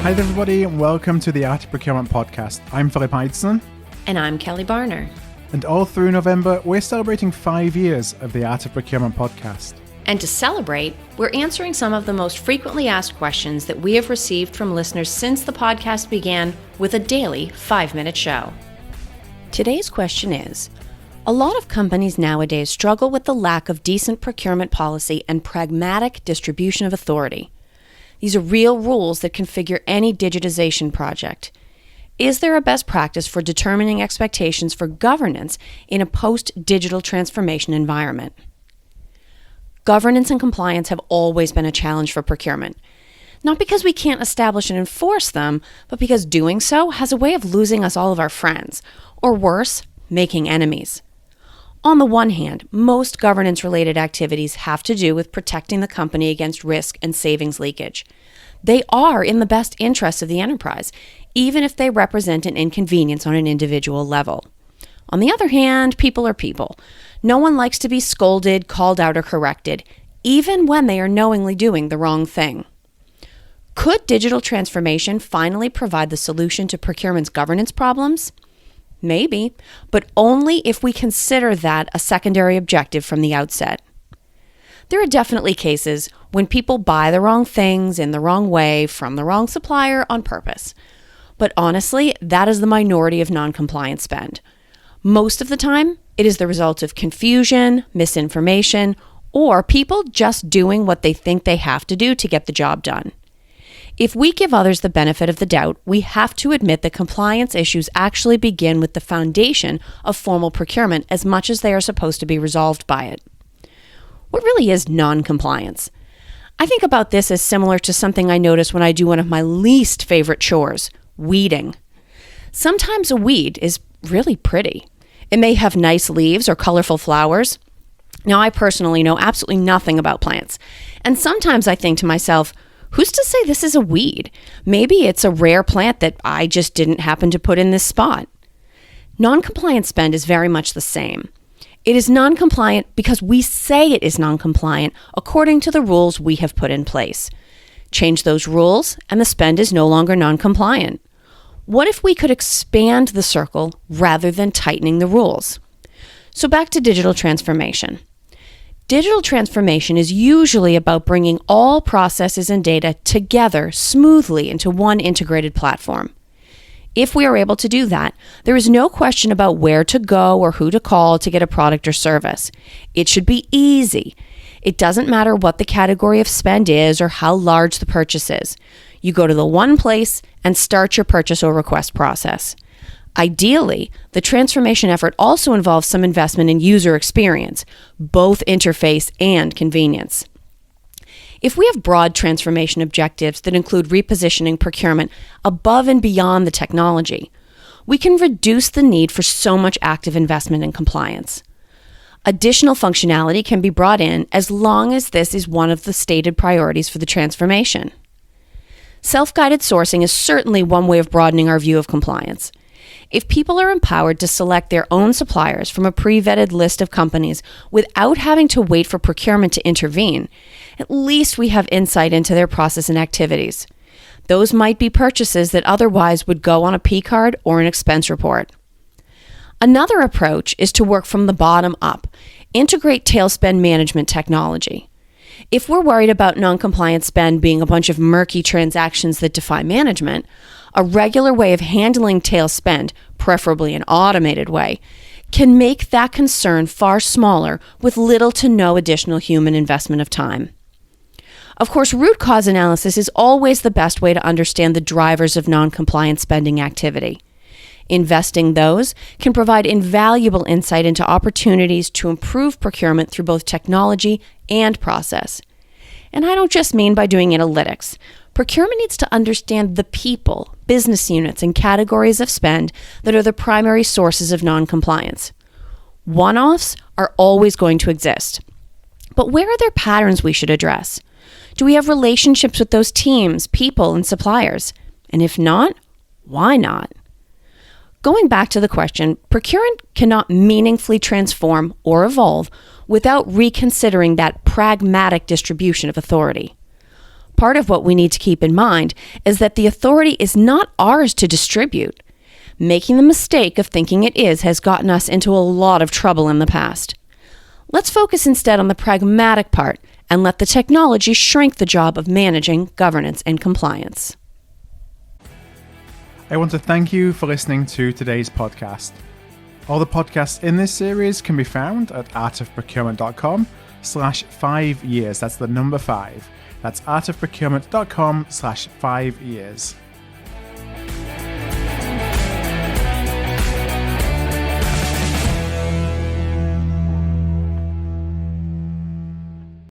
Hi there, everybody, and welcome to the Art of Procurement podcast. I'm Philip Ideson. And I'm Kelly Barner. And all through November, we're celebrating 5 years of the Art of Procurement podcast. And to celebrate, we're answering some of the most frequently asked questions that we have received from listeners since the podcast began with a daily 5-minute show. Today's question is, a lot of companies nowadays struggle with the lack of decent procurement policy and pragmatic distribution of authority. These are real rules that configure any digitization project. Is there a best practice for determining expectations for governance in a post-digital transformation environment? Governance and compliance have always been a challenge for procurement. Not because we can't establish and enforce them, but because doing so has a way of losing us all of our friends, or worse, making enemies. On the one hand, most governance-related activities have to do with protecting the company against risk and savings leakage. They are in the best interests of the enterprise, even if they represent an inconvenience on an individual level. On the other hand, people are people. No one likes to be scolded, called out, or corrected, even when they are knowingly doing the wrong thing. Could digital transformation finally provide the solution to procurement's governance problems? Maybe, but only if we consider that a secondary objective from the outset. There are definitely cases when people buy the wrong things in the wrong way from the wrong supplier on purpose. But honestly, that is the minority of non-compliant spend. Most of the time, it is the result of confusion, misinformation, or people just doing what they think they have to do to get the job done. If we give others the benefit of the doubt, we have to admit that compliance issues actually begin with the foundation of formal procurement as much as they are supposed to be resolved by it. What really is non-compliance? I think about this as similar to something I notice when I do one of my least favorite chores, weeding. Sometimes a weed is really pretty. It may have nice leaves or colorful flowers. Now, I personally know absolutely nothing about plants, and sometimes I think to myself, who's to say this is a weed? Maybe it's a rare plant that I just didn't happen to put in this spot. Non-compliant spend is very much the same. It is non-compliant because we say it is non-compliant according to the rules we have put in place. Change those rules and the spend is no longer non-compliant. What if we could expand the circle rather than tightening the rules? So back to digital transformation. Digital transformation is usually about bringing all processes and data together smoothly into one integrated platform. If we are able to do that, there is no question about where to go or who to call to get a product or service. It should be easy. It doesn't matter what the category of spend is or how large the purchase is. You go to the one place and start your purchase or request process. Ideally, the transformation effort also involves some investment in user experience, both interface and convenience. If we have broad transformation objectives that include repositioning procurement above and beyond the technology, we can reduce the need for so much active investment in compliance. Additional functionality can be brought in as long as this is one of the stated priorities for the transformation. Self-guided sourcing is certainly one way of broadening our view of compliance. If people are empowered to select their own suppliers from a pre-vetted list of companies without having to wait for procurement to intervene, at least we have insight into their process and activities. Those might be purchases that otherwise would go on a P-card or an expense report. Another approach is to work from the bottom up, integrate Tailspin management technology. If we're worried about non-compliant spend being a bunch of murky transactions that defy management, a regular way of handling tail spend, preferably an automated way, can make that concern far smaller with little to no additional human investment of time. Of course, root cause analysis is always the best way to understand the drivers of non-compliant spending activity. Investing those can provide invaluable insight into opportunities to improve procurement through both technology and process. And I don't just mean by doing analytics. Procurement needs to understand the people, business units, and categories of spend that are the primary sources of non-compliance. One-offs are always going to exist. But where are there patterns we should address? Do we have relationships with those teams, people, and suppliers? And if not, why not? Going back to the question, procurement cannot meaningfully transform or evolve without reconsidering that pragmatic distribution of authority. Part of what we need to keep in mind is that the authority is not ours to distribute. Making the mistake of thinking it is has gotten us into a lot of trouble in the past. Let's focus instead on the pragmatic part and let the technology shrink the job of managing governance and compliance. I want to thank you for listening to today's podcast. All the podcasts in this series can be found at artofprocurement.com/5 years. That's the number 5. That's artofprocurement.com/5 years.